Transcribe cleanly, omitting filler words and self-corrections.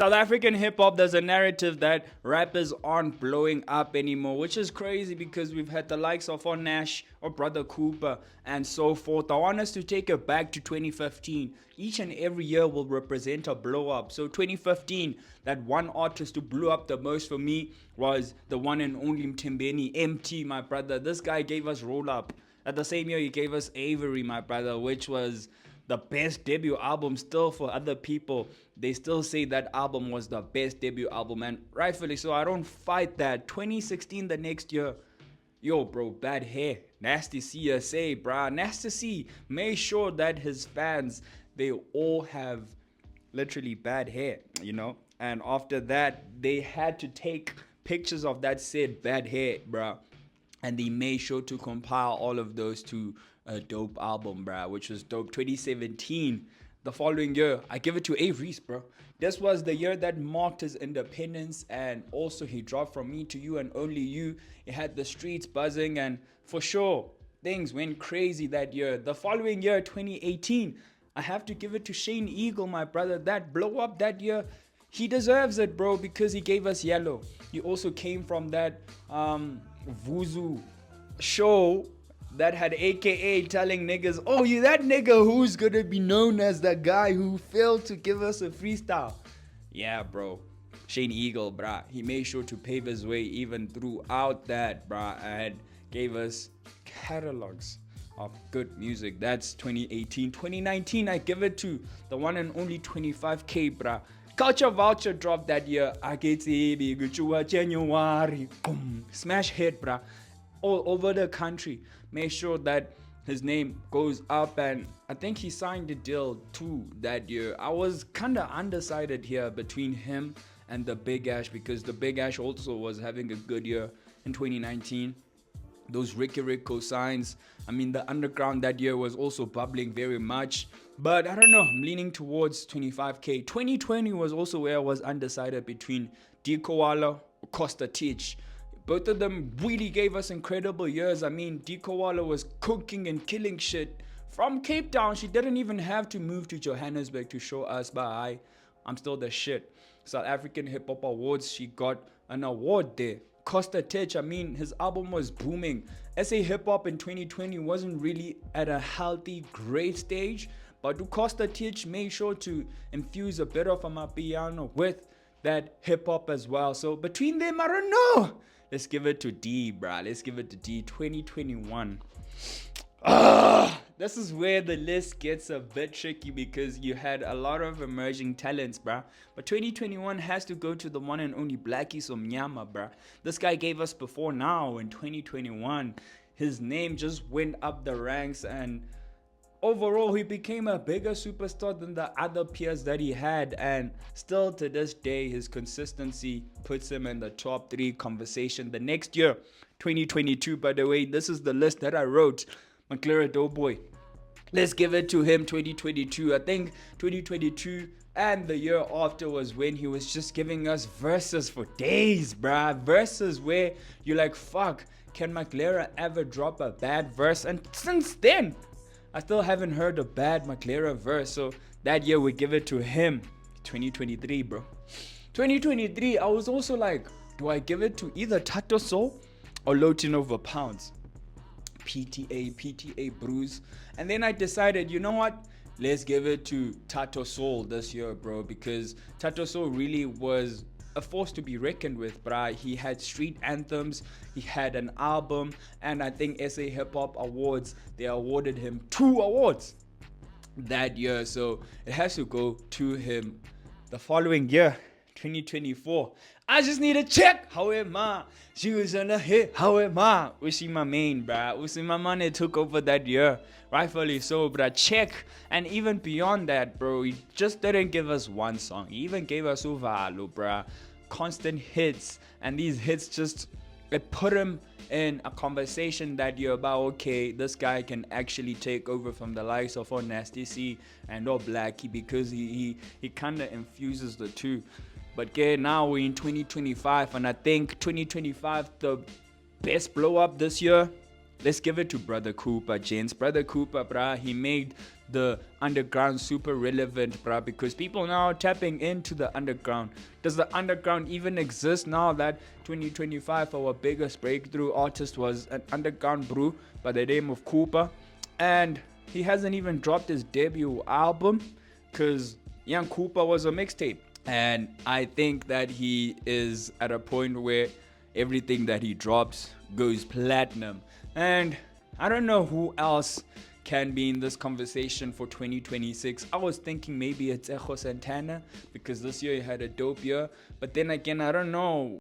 South African hip hop, there's a narrative that rappers aren't blowing up anymore, which is crazy because we've had the likes of Nash or Brother Cooper and so forth. I want us to take it back to 2015. Each and every year will represent a blow up. So 2015, that one artist who blew up the most for me was the one and only Mtimbeni, MT, my brother. This guy gave us Roll Up. At the same year, he gave us Avery, my brother, which was the best debut album still for other people. They still say that album was the best debut album, and rightfully so. I don't fight that. 2016, the next year, yo, bro, bad hair. Nasty CSA, bruh. Nasty C made sure that his fans, they all have literally bad hair. And after that, they had to take pictures of that said bad hair, bruh, and they made sure to compile all of those to a dope album, bruh, which was dope. 2017, the following year, I give it to A Reese, bro. This was the year that marked his independence, and also he dropped From Me to You and Only You. It had the streets buzzing, and for sure, things went crazy that year. The following year, 2018, I have to give it to Shane Eagle, my brother. That blow up that year, he deserves it, bro, because he gave us Yellow. He also came from that Vuzu show that had AKA telling niggas, oh, you that nigga who's gonna be known as the guy who failed to give us a freestyle. Yeah, bro. Shane Eagle, bruh. He made sure to pave his way even throughout that, bruh, and gave us catalogs of good music. That's 2018. 2019, I give it to the one and only 25K, bruh. Culture Vulture dropped that year. January. Boom. Smash hit, bruh. All over the country. Make sure that his name goes up, and I think he signed a deal too that year. I was kind of undecided here between him and the Big Ash, because the Big Ash also was having a good year in 2019. Those Ricky Rico signs, I mean, the underground that year was also bubbling very much, but I don't know, I'm leaning towards 25K. 2020 was also where I was undecided between D Koala or Costa Teach. Both of them really gave us incredible years. I mean, D Koala was cooking and killing shit from Cape Town. She didn't even have to move to Johannesburg to show us, but I'm still the shit. South African Hip Hop Awards, she got an award there. Costa Tech, I mean, his album was booming. SA Hip Hop in 2020 wasn't really at a healthy, great stage, but Costa Tech made sure to infuse a bit of a piano with that hip hop as well. So between them, I don't know. Let's give it to D, bruh. Let's give it to D. 2021. This is where the list gets a bit tricky because you had a lot of emerging talents, bruh. But 2021 has to go to the one and only Blackie Somnyama, bruh. This guy gave us Before Now in 2021. His name just went up the ranks, and overall, he became a bigger superstar than the other peers that he had, and still to this day, his consistency puts him in the top 3 conversation. The next year, 2022, by the way, this is the list that I wrote. McLaren Doughboy. Let's give it to him, 2022. I think 2022 and the year after was when he was just giving us verses for days, bruh. Verses where you're like, fuck, can McLaren ever drop a bad verse? And since then, I still haven't heard a bad McLaren verse. So that year we give it to him. 2023, bro. 2023, I was also like, do I give it to either Tato Soul or Lotin Over Pounds? PTA Bruise. And then I decided, you know what? Let's give it to Tato Soul this year, bro. Because Tato Soul really was a force to be reckoned with, bruh. He had street anthems, he had an album, and I think SA Hip Hop Awards, they awarded him 2 awards that year, so it has to go to him. The following year, 2024, I just need to check. How am I? She was on a hit. How am I? Usi my main, bruh. Usi my money took over that year. Rightfully so, bruh. Check. And even beyond that, bro, he just didn't give us one song. He even gave us Uvalo, bruh. Constant hits. And these hits just, it put him in a conversation that year about, okay, this guy can actually take over from the likes of Nasty C and Blackie, because he kind of infuses the two. But now we're in 2025, and I think 2025, the best blow up this year, let's give it to Brother Cooper, gents. Brother Cooper, bruh, he made the underground super relevant, bruh, because people now are tapping into the underground. Does the underground even exist now that 2025 our biggest breakthrough artist was an underground brew by the name of Cooper? And he hasn't even dropped his debut album because Young Cooper was a mixtape. And I think that he is at a point where everything that he drops goes platinum. And I don't know who else can be in this conversation for 2026. I was thinking maybe it's Echo Santana because this year he had a dope year. But then again, I don't know.